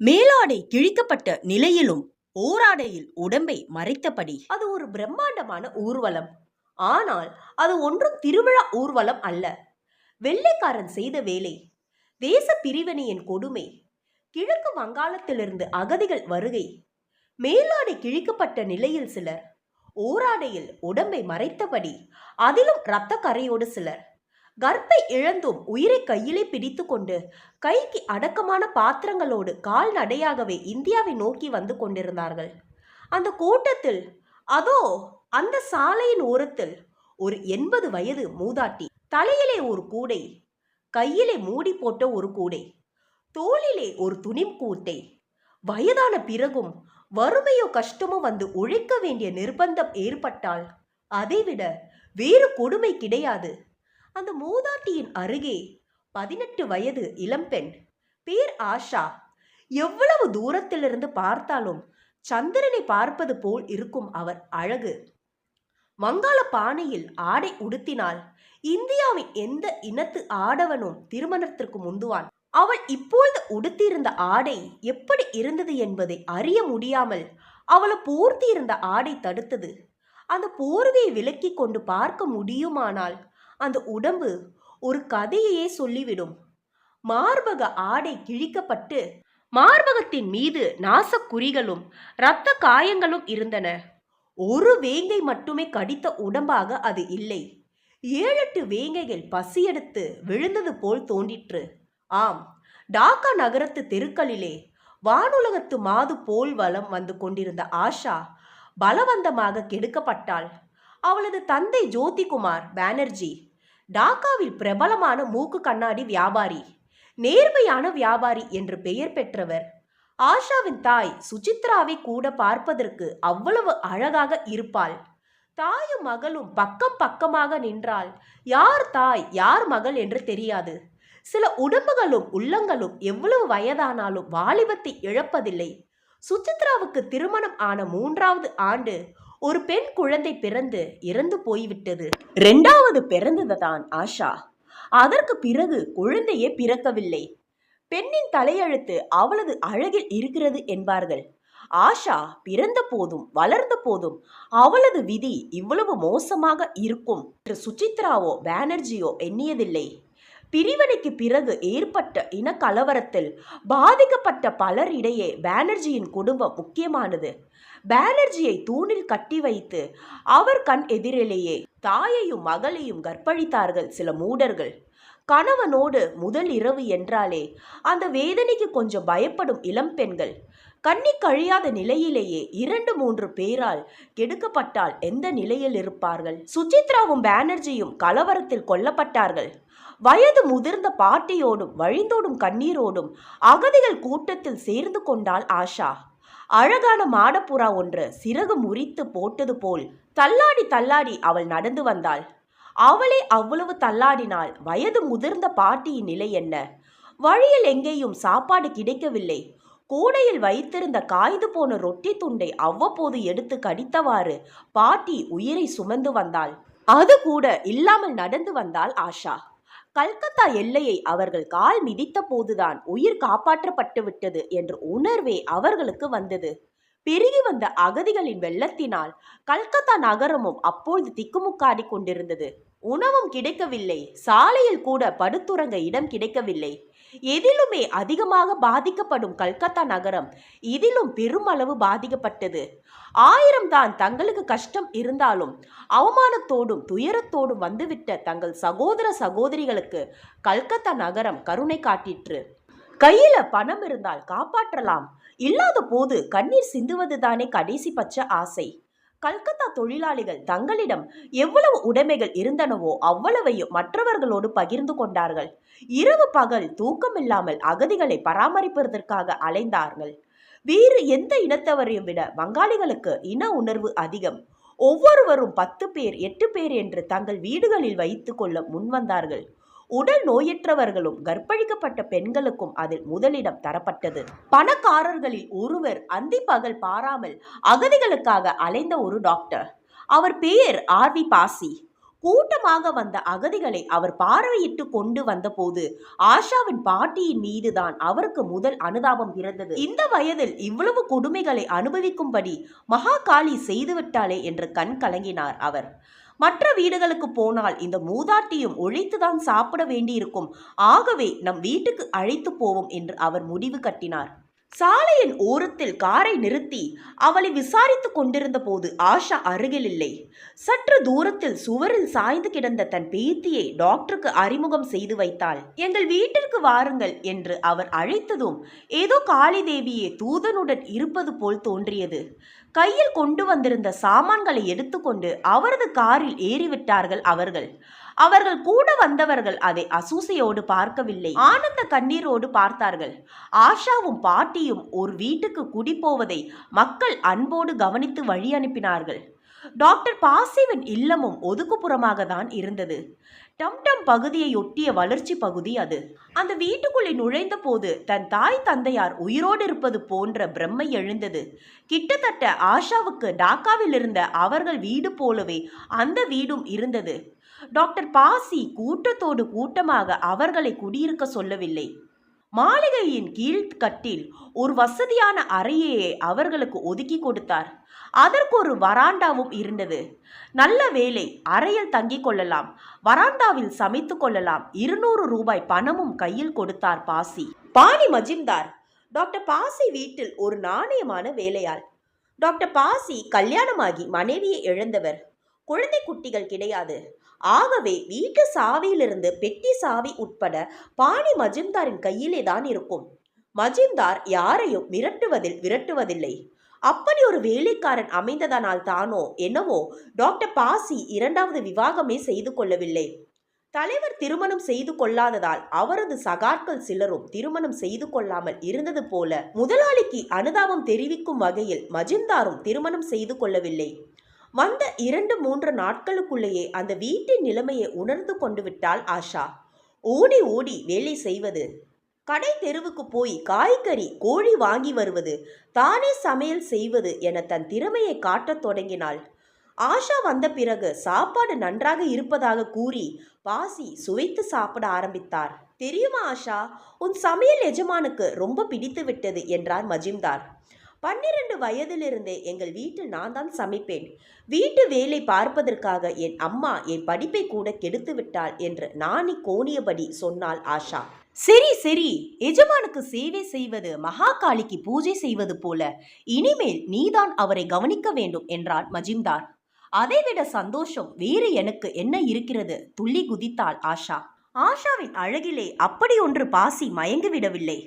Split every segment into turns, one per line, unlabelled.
மேலாடை கிழிக்கப்பட்ட நிலையிலும் ஓராடையில் உடம்பை மறைத்தபடி அது ஒரு பிரம்மாண்டமான ஊர்வலம். ஆனால் அது ஒன்றும் திருவிழா ஊர்வலம் அல்ல. வெள்ளைக்காரன் செய்த வேலை, தேச பிரிவினையின் கொடுமை, கிழக்கு வங்காளத்திலிருந்து அகதிகள் வருகை, மேலாடை கிழிக்கப்பட்ட நிலையில் சிலர், ஓராடையில் உடம்பை மறைத்தபடி அதிலும் இரத்த கரையோடு சிலர், கர்ப்பை இழந்தும் உயிரை கையிலே பிடித்து கொண்டு கைக்கு அடக்கமான பாத்திரங்களோடு கால்நடையாகவே இந்தியாவை நோக்கி வந்து கொண்டிருந்தார்கள். அந்த கூட்டத்தில் அதோ அந்த சாலையின் ஓரத்தில் ஒரு 80 வயது மூதாட்டி, தலையிலே ஒரு கூடை, கையிலே மூடி போட்ட ஒரு கூடை, தோளிலே ஒரு துணி கூட்டை. வயதான பிறகும் வறுமையோ கஷ்டமோ வந்து உழைக்க வேண்டிய நிர்பந்தம் ஏற்பட்டால் அதைவிட வேறு கொடுமை கிடையாது. அந்த மூதாட்டியின் அருகே 18 வயது இளம்பெண், பேர் ஆஷா. எவ்வளவு தூரத்திலிருந்து பார்த்தாலும் சந்திரனை பார்ப்பது போல் இருக்கும் அவர் அழகு. வங்காள பாணியில் ஆடை உடுத்தினால் இந்தியாவின் எந்த இனத்து ஆடவனும் திருமணத்திற்கு முந்துவான். அவள் இப்பொழுது உடுத்தியிருந்த ஆடை எப்படி இருந்தது என்பதை அறிய முடியாமல் அவளை போர்த்தியிருந்த ஆடை தடுத்தது. அந்த போர்வையை விலக்கி கொண்டு பார்க்க முடியுமானால் அந்த உடம்பு ஒரு கதையையே சொல்லிவிடும். மார்பக ஆடை கிழிக்கப்பட்டு மார்பகத்தின் மீது நாசக்குறிகளும் இரத்த காயங்களும் இருந்தன. ஒரு வேங்கை மட்டுமே கடித்த உடம்பாக அது இல்லை. 7-8 வேங்கைகள் பசியெடுத்து விழுந்தது போல் தோன்றிற்று. ஆம், டாக்கா நகரத்து தெருக்களிலே வானுலகத்து மாது போல் வலம் வந்து கொண்டிருந்த ஆஷா பலவந்தமாக கெடுக்கப்பட்டாள். அவளது தந்தை ஜோதிகுமார் பானர்ஜி டாக்காவில் பிரபலமான மூக்கு கண்ணாடி வியாபாரி, நேர்மையான வியாபாரி என்று பெயர் பெற்றவர். ஆஷாவின் தாய் சுசித்ராவை கூட பார்ப்பதற்கு அவ்வளவு அழகாக இருப்பாள். தாயும் மகளும் பக்கம் பக்கமாக நின்றால் யார் தாய் யார் மகள் என்று தெரியாது. சில உடம்புகளும் உள்ளங்களும் எவ்வளவு வயதானாலும் வாலிபத்தை இழப்பதில்லை. சுசித்ராவுக்கு திருமணம் ஆன 3வது ஆண்டு ஒரு பெண் குழந்தை பிறந்து இறந்து போய்விட்டது. 2வது பிறந்ததுதான் ஆஷா. அதற்கு பிறகு குழந்தையே பிறக்கவில்லை. பெண்ணின் தலையெழுத்து அவளது அழகில் இருக்கிறது என்பார்கள். ஆஷா பிறந்த போதும் வளர்ந்த போதும் அவளது விதி இவ்வளவு மோசமாக இருக்கும் என்று சுசித்ராவோ பானர்ஜியோ எண்ணியதில்லை. பிரிவினைக்கு பிறகு ஏற்பட்ட இனக்கலவரத்தில் பாதிக்கப்பட்ட பலரிடையே பானர்ஜியின் குடும்பம் முக்கியமானது. பானர்ஜியை தூணில் கட்டி வைத்து அவர் கண் எதிரிலேயே தாயையும் மகளையும் கற்பழித்தார்கள் சில மூடர்கள். கணவனோடு முதல் இரவு என்றாலே அந்த வேதனைக்கு கொஞ்சம் பயப்படும் இளம் பெண்கள் கண்ணி கழியாத நிலையிலேயே 2-3 பேரால் கெடுக்கப்பட்டால் எந்த நிலையில் இருப்பார்கள்? சுசித்ராவும் பானர்ஜியும் கலவரத்தில் கொல்லப்பட்டார்கள். வயது முதிர்ந்த பாட்டியோடும் வழிந்தோடும் கண்ணீரோடும் அகதிகள் கூட்டத்தில் சேர்ந்து கொண்டாள் ஆஷா. அழகான மாடப்புறா ஒன்று சிறகு முறித்து போட்டது போல் தள்ளாடி தள்ளாடி அவள் நடந்து வந்தாள். அவளே அவ்வளவு தள்ளாடினாள். வயது முதிர்ந்த பாட்டியின் நிலை என்ன? வழியில் எங்கேயும் சாப்பாடு கிடைக்கவில்லை. கூடையில் வைத்திருந்த காய்ந்து போன ரொட்டி துண்டை அவ்வப்போது எடுத்து கடித்தவாறு பாட்டி உயிரை சுமந்து வந்தாள். அது கூட இல்லாமல் நடந்து வந்தாள் ஆஷா. கல்கத்தா எல்லையை அவர்கள் கால் மிதித்த போதுதான் உயிர் காப்பாற்றப்பட்டு விட்டது என்ற உணர்வே அவர்களுக்கு வந்தது. பெருகி வந்த அகதிகளின் வெள்ளத்தினால் கல்கத்தா நகரமும் அப்பொழுது திக்குமுக்காடி கொண்டிருந்தது. உணவும் கிடைக்கவில்லை. சாலையில் கூட படுத்துறங்க இடம் கிடைக்கவில்லை. எதிலுமே அதிகமாக பாதிக்கப்படும் கல்கத்தா நகரம் இதிலும் பெருமளவு பாதிக்கப்பட்டது. 1000 தான் தங்களுக்கு கஷ்டம் இருந்தாலும் அவமானத்தோடும் துயரத்தோடும் வந்துவிட்ட தங்கள் சகோதர சகோதரிகளுக்கு கல்கத்தா நகரம் கருணை காட்டிற்று. கையில பணம் இருந்தால் காப்பாற்றலாம், இல்லாத போது கண்ணீர் சிந்துவதுதானே கடைசி பட்ச ஆசை. கல்கத்தா தொழிலாளிகள் தங்களிடம் எவ்வளவு உடைமைகள் இருந்தனவோ அவ்வளவையும் மற்றவர்களோடு பகிர்ந்து கொண்டார்கள். இரவு பகல் தூக்கமில்லாமல் அகதிகளை பராமரிப்பதற்காக அலைந்தார்கள். வேறு எந்த இனத்தவரையும் விட வங்காளிகளுக்கு இன உணர்வு அதிகம். ஒவ்வொருவரும் 10 பேர் 8 பேர் என்று தங்கள் வீடுகளில் வைத்து கொள்ள முன்வந்தார்கள். உடல் நோயற்றவர்களும் கர்ப்பழிக்கப்பட்ட பெண்களுக்கும் அதில் முதலிடம் தரப்பட்டது. பணக்காரர்களில் ஒருவர் அந்தி பகல் பாராமல் அகதிகளுக்காக அலைந்த ஒரு டாக்டர். அவர் பெயர் ஆர்வி பாசி. கூட்டமாக வந்த அகதிகளை அவர் பார்வையிட்டு கொண்டு வந்தபோது ஆஷாவின் பாட்டியின் மீதுதான் அவருக்கு முதல் அனுதாபம் பிறந்தது. இந்த வயதில் இவ்வளவு கொடுமைகளை அனுபவிக்கும்படி மகாகாளி செய்துவிட்டாளே என்று கண் கலங்கினார் அவர். மற்ற வீடுகளுக்கு போனால் இந்த மூதாட்டியும் உழைத்துதான் சாப்பிட வேண்டியிருக்கும். ஆகவே நம் வீட்டுக்கு அழைத்து போவோம் என்று அவர் முடிவு கட்டினார். சாலையின் ஓரத்தில் காரை நிறுத்தி அவளை விசாரித்து கொண்டிருந்த போது ஆஷா அருகில் இல்லை. சற்று தூரத்தில் சுவரில் சாய்ந்து கிடந்த தன் பேத்தியை டாக்டருக்கு அறிமுகம் செய்து வைத்தாள். எங்கள் வீட்டிற்கு வாருங்கள் என்று அவர் அழைத்ததும் ஏதோ காளி தேவியே தூதனுடன் இருப்பது போல் தோன்றியது. கையில் கொண்டு வந்திருந்த சாமான்களை எடுத்துக்கொண்டு அவரது காரில் ஏறிவிட்டார்கள் அவர்கள் கூட வந்தவர்கள் அதை அசூசையோடு பார்க்கவில்லை, ஆனந்த கண்ணீரோடு பார்த்தார்கள். ஆஷாவும் பாட்டியும் ஒரு வீட்டுக்கு குடிபோவதை மக்கள் அன்போடு கவனித்து வழி அனுப்பினார்கள். டாக்டர் பாசிவின் இல்லமும் ஒதுக்குப்புறமாக தான் இருந்தது. டம்டம் பகுதியை ஒட்டிய வளர்ச்சி பகுதி அது. அந்த வீட்டுக்குள்ளே நுழைந்த போது தன் தாய் தந்தையார் உயிரோடு இருப்பது போன்ற பிரம்மை எழுந்தது. கிட்டத்தட்ட ஆஷாவுக்கு டாக்காவில் இருந்த அவர்கள் வீடு போலவே அந்த வீடும் இருந்தது. டாக்டர் பாசி கூட்டத்தோடு கூட்டமாக அவர்களை குடியிருக்க சொல்லவில்லை. மாளிகையின் கீழ்கட்டில் ஒரு வசதியான அறையையே அவர்களுக்கு ஒதுக்கி கொடுத்தார். அதற்கு ஒரு வராண்டாவும் இருந்தது. நல்ல வேலை, அறையில் தங்கிக் கொள்ளலாம், வராண்டாவில் சமைத்து கொள்ளலாம். 200 ரூபாய் பணமும் கையில் கொடுத்தார் பாசி. பாணி மஜிம்தார் டாக்டர் பாசி வீட்டில் ஒரு நாணயமான வேலையாள். டாக்டர் பாசி கல்யாணமாகி மனைவியை இழந்தவர். குழந்தை குட்டிகள் கிடையாது. ஆகவே வீட்டு சாவியிலிருந்து பெட்டி சாவி உட்பட பாணி மஜிம்தாரின் கையிலே தான் இருக்கும். மஜிம்தார் யாரையும் விரட்டுவதில்லை. அப்படி ஒரு வேலைக்காரன் அமைந்ததனால் தானோ என்னவோ டாக்டர் பாசி 2வது விவாகமே செய்து கொள்ளவில்லை. தலைவர் திருமணம் செய்து கொள்ளாததால் அவரது சகாக்கள் சிலரும் திருமணம் செய்து கொள்ளாமல் இருந்தது போல முதலாளிக்கு அனுதாபம் தெரிவிக்கும் வகையில் மஜிம்தாரும் திருமணம் செய்து கொள்ளவில்லை. வந்த 2-3 நாட்களுக்குள்ளேயே அந்த வீட்டின் நிலைமையை உணர்ந்து கொண்டு விட்டாள் ஆஷா. ஓடி ஓடி வேலை செய்வது, கடை தெருவுக்கு போய் காய்கறி கோழி வாங்கி வருவது, தானே சமையல் செய்வது என தன் திறமையை காட்டத் தொடங்கினாள். ஆஷா வந்த பிறகு சாப்பாடு நன்றாக இருப்பதாக கூறி பாசி சுவைத்து சாப்பிட ஆரம்பித்தார். தெரியுமா ஆஷா, உன் சமையல் எஜமானுக்கு ரொம்ப பிடித்து விட்டது என்றார் மஜிம்தார். 12 வயதிலிருந்தே எங்கள் வீட்டில் நான் தான் சமைப்பேன். வீட்டு வேலை பார்ப்பதற்காக என் அம்மா என் படிப்பை கூட கெடுத்து விட்டாள் என்று நாணி கோணியபடி சொன்னாள் ஆஷா. சரி சரி, எஜமானுக்கு சேவை செய்வது மகாகாளிக்கு பூஜை செய்வது போல. இனிமேல் நீதான் அவரை கவனிக்க வேண்டும் என்றார் மஜிம்தார். அதைவிட சந்தோஷம் வேறு எனக்கு என்ன இருக்கிறது? துள்ளி குதித்தாள் ஆஷா. ஆஷாவின் அழகிலே அப்படி ஒன்று பாசி மயங்கிவிடவில்லை.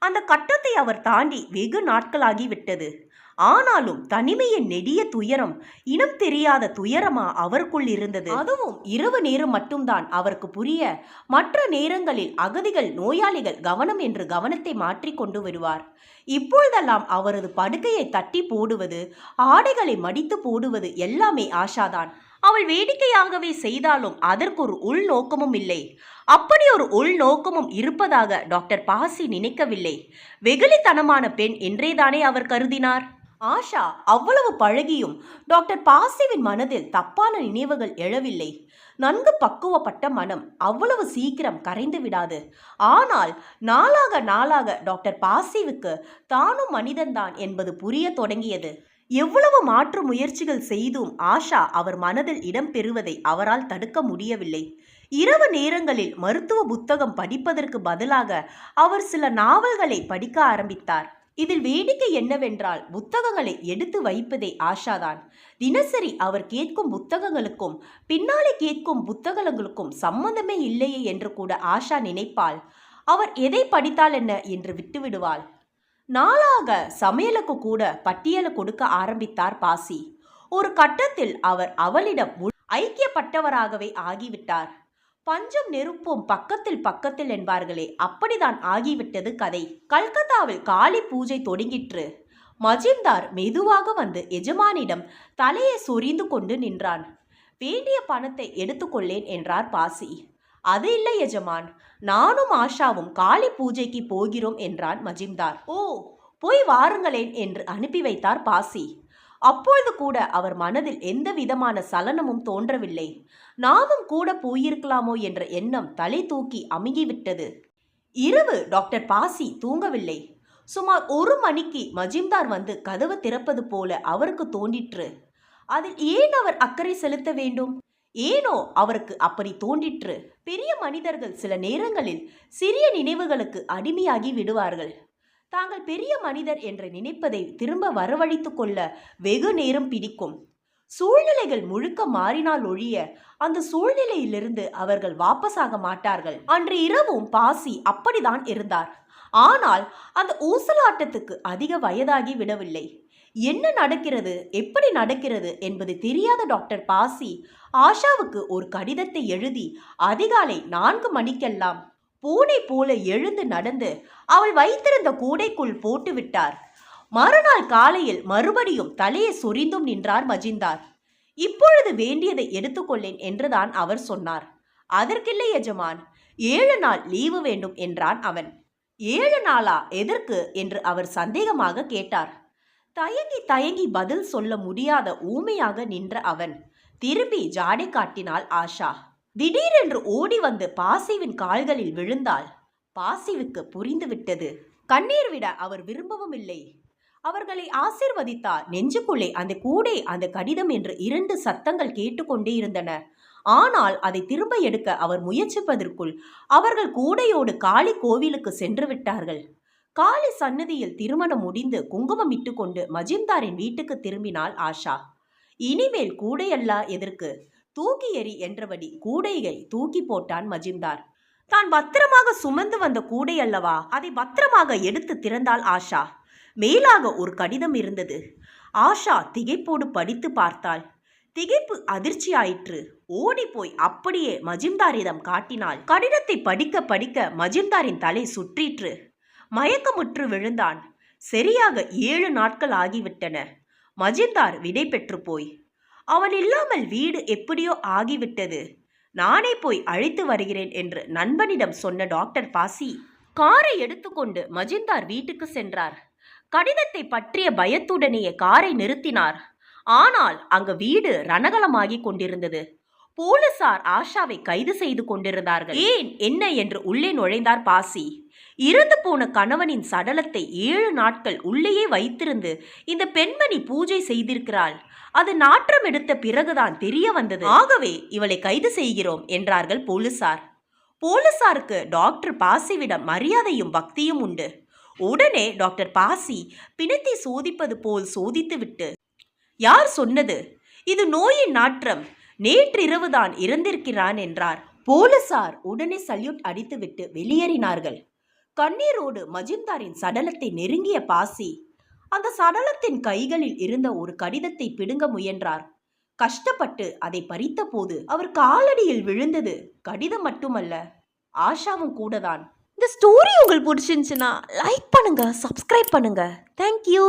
அந்த கட்டத்தை அவர் தாண்டி வெகு நாட்களாகிவிட்டது. ஆனாலும் தனிமையின் நெடிய துயரம், இனம் தெரியாத துயரமா அவருக்குள் இருந்தது. அதுவும் இரவு நேரம் மட்டும்தான் அவருக்கு புரிய. மற்ற நேரங்களில் அகதிகள், நோயாளிகள் கவனம் என்று கவனத்தை மாற்றி கொண்டு வருவார். இப்பொழுதெல்லாம் அவரது படுக்கையை தட்டி போடுவது, ஆடைகளை மடித்து போடுவது எல்லாமே ஆஷாதான். அவள் வேடிக்கையாகவே செய்தாலும் அதற்கு ஒரு உள்நோக்கமும் இல்லை. அப்படி ஒரு உள்நோக்கமும் இருப்பதாக டாக்டர் பாசி நினைக்கவில்லை. வெகுளித்தனமான பெண் என்றேதானே அவர் கருதினார். ஆஷா அவ்வளவு பழகியும் டாக்டர் பாசிவின் மனதில் தப்பான நினைவுகள் எழவில்லை. நன்கு பக்குவப்பட்ட மனம் அவ்வளவு சீக்கிரம் கரைந்து விடாது. ஆனால் நாளாக டாக்டர் பாசிவுக்கு தானும் மனிதன்தான் என்பது புரிய தொடங்கியது. எவ்வளவு மாற்று முயற்சிகள் செய்தும் ஆஷா அவர் மனதில் இடம் பெறுவதை அவரால் தடுக்க முடியவில்லை. இரவு நேரங்களில் மருத்துவ புத்தகம் படிப்பதற்கு பதிலாக அவர் சில நாவல்களை படிக்க ஆரம்பித்தார். இதில் வேடிக்கை என்னவென்றால் புத்தகங்களை எடுத்து வைப்பதே ஆஷாதான். தினசரி அவர் கேட்கும் புத்தகங்களுக்கும் பின்னாலே கேட்கும் புத்தகங்களுக்கும் சம்பந்தமே இல்லையே என்று கூட ஆஷா நினைப்பாள். அவர் எதை படித்தால் என்ன என்று விட்டுவிடுவாள். நாளாக சமையலுக்கு கூட பட்டியலை கொடுக்க ஆரம்பித்தார் பாசி. ஒரு கட்டத்தில் அவர் அவளிடம் ஐக்கியப்பட்டவராகவே ஆகிவிட்டார். பஞ்சும் நெருப்பும் பக்கத்தில் என்பார்களே, அப்படிதான் ஆகிவிட்டது கதை. கல்கத்தாவில் காளி பூஜை தொடங்கிற்று. மஜிம்தார் மெதுவாக வந்து எஜமானிடம் தலையை சொரிந்து கொண்டு நின்றான். வேண்டிய பணத்தை எடுத்துக்கொள்ளேன் என்றார் பாசி. அது இல்லை எஜமான், நானும் ஆஷாவும் காளி பூஜைக்கு போகிறோம் என்றான் மஜிம்தார். ஓ, போய் வாருங்களேன் என்று அனுப்பி வைத்தார் பாசி. அப்பொழுது கூட அவர் மனதில் எந்த விதமான சலனமும் தோன்றவில்லை. நாமும் கூட போயிருக்கலாமோ என்ற எண்ணம் தலை தூக்கி அமுங்கிவிட்டது. இரவு டாக்டர் பாசி தூங்கவில்லை. சுமார் 1 மணிக்கு மஜிம்தார் வந்து கதவு திறப்பது போல அவருக்கு தோன்றிற்று. அதில் ஏன் அவர் அக்கறை செலுத்த வேண்டும்? ஏனோ அவருக்கு அப்படி தோன்றிற்று. பெரிய மனிதர்கள் சில நேரங்களில் சிறிய நினைவுகளுக்கு அடிமையாகி விடுவார்கள். தாங்கள் பெரிய மனிதர் என்று நினைப்பதை திரும்ப வரவழைத்து கொள்ள வெகு நேரம் பிடிக்கும். சூழ்நிலைகள் முழுக்க மாறினால் ஒழிய அந்த சூழ்நிலையிலிருந்து அவர்கள் வாபஸாக மாட்டார்கள். அன்று இரவும் பாசி அப்படிதான் இருந்தார். ஆனால் அந்த ஊசலாட்டத்துக்கு அதிக வயதாகி விடவில்லை. என்ன நடக்கிறது, எப்படி நடக்கிறது என்பது தெரியாத டாக்டர் பாசி ஆஷாவுக்கு ஒரு கடிதத்தை எழுதி அதிகாலை 4 மணிக்கெல்லாம் பூனை போல எழுந்து நடந்து அவள் வைத்திருந்த கூடைக்குள் போட்டு விட்டார். மறுநாள் காலையில் மறுபடியும் தலையை சொரிந்தும் நின்றார் மஜிந்தார். இப்பொழுது வேண்டியதை எடுத்துக்கொள்ளேன் என்றுதான் அவர் சொன்னார். அதற்கில்லை எஜமான், 7 நாள் லீவு வேண்டும் என்றான் அவன். 7 நாளா, எதற்கு என்று அவர் சந்தேகமாக கேட்டார். தயங்கி தயங்கி பதில் சொல்ல முடியாத ஊமையாக நின்ற அவன் திரும்பி ஜாடை காட்டினாள் ஆஷா. திடீரென்று ஓடி வந்து பாசிவின் கால்களில் விழுந்தாள். பாசிவுக்கு புரிந்துவிட்டது. கண்ணீர் விட அவர் விரும்பவும் இல்லை. அவர்களை ஆசீர்வதித்தார். நெஞ்சுக்குள்ளே அந்த கூடை, அந்த கடிதம் என்று 2 சத்தங்கள் கேட்டுக்கொண்டே இருந்தன. ஆனால் அதை திரும்ப எடுக்க அவர் முயற்சிப்பதற்குள் அவர்கள் கூடையோடு காளி கோவிலுக்கு சென்று விட்டார்கள். காளி சன்னதியில் திருமணம் முடிந்து குங்குமம் இட்டு கொண்டு மஜிம்தாரின் வீட்டுக்கு திரும்பினாள் ஆஷா. இனிமேல் கூடையல்ல எதற்கு, தூக்கி எறி என்றபடி கூடையை தூக்கி போட்டான் மஜிம்தார். தான் பத்திரமாக சுமந்து வந்த கூடை அல்லவா, அதை பத்திரமாக எடுத்து திறந்தாள் ஆஷா. மேலாக ஒரு கடிதம் இருந்தது. ஆஷா திகைப்போடு படித்து பார்த்தாள். திகைப்பு அதிர்ச்சியாயிற்று. ஓடிப்போய் அப்படியே மஜிம்தாரிடம் காட்டினாள். கடிதத்தை படிக்க படிக்க மஜிம்தாரின் தலை சுற்றிற்று. மயக்கமுற்று விழுந்தான். சரியாக 7 நாட்கள் ஆகிவிட்டன. மஜிம்தார் விடை பெற்று போய். அவன் இல்லாமல் வீடு எப்படியோ ஆகிவிட்டது. நானே போய் அழைத்து வருகிறேன் என்று நண்பனிடம் சொன்ன டாக்டர் பாசி காரை எடுத்துக்கொண்டு மஜிம்தார் வீட்டுக்கு சென்றார். கடிதத்தை பற்றிய பயத்துடனேயே காரை நிறுத்தினார். ஆனால் அங்கு வீடு ரணகலமாகி கொண்டிருந்தது. போலீசார் ஆஷாவை கைது செய்து கொண்டிருந்தார்கள். ஏன் என்ன என்று உள்ளே நுழைந்தார் பாசி. இறந்து போன கணவனின் சடலத்தை 7 நாட்கள் உள்ளேயே வைத்திருந்து இந்த பெண்மணி பூஜை செய்திருக்கிறாள். அது நாற்றம் எடுத்த பிறகுதான் தெரிய வந்தது. ஆகவே இவளை கைது செய்கிறோம் என்றார்கள் போலீசார். போலீசாருக்கு டாக்டர் பாசிவிடம் மரியாதையும் பக்தியும் உண்டு. உடனே டாக்டர் பாசி பிணத்தை சோதிப்பது போல் சோதித்துவிட்டு, யார் சொன்னது, இது நோயின் நாற்றம், நேற்றிரவுதான் இறந்திருக்கிறான் என்றார். போலீசார் உடனே சல்யூட் அடித்துவிட்டு வெளியேறினார்கள். கண்ணீரோடு மஜிம்தாரின் சடலத்தை நெருங்கிய பாசி அந்த சடலத்தின் கைகளில் இருந்த ஒரு கடிதத்தை பிடுங்க முயன்றார். கஷ்டப்பட்டு அதை பறித்த போது அவர் காலடியில் விழுந்தது கடிதம் மட்டுமல்ல, ஆஷாவும் கூடதான். இந்த ஸ்டோரி உங்களுக்கு பிடிச்சிருந்துச்சுன்னா லைக் பண்ணுங்க, சப்ஸ்கிரைப் பண்ணுங்க. தேங்க்யூ.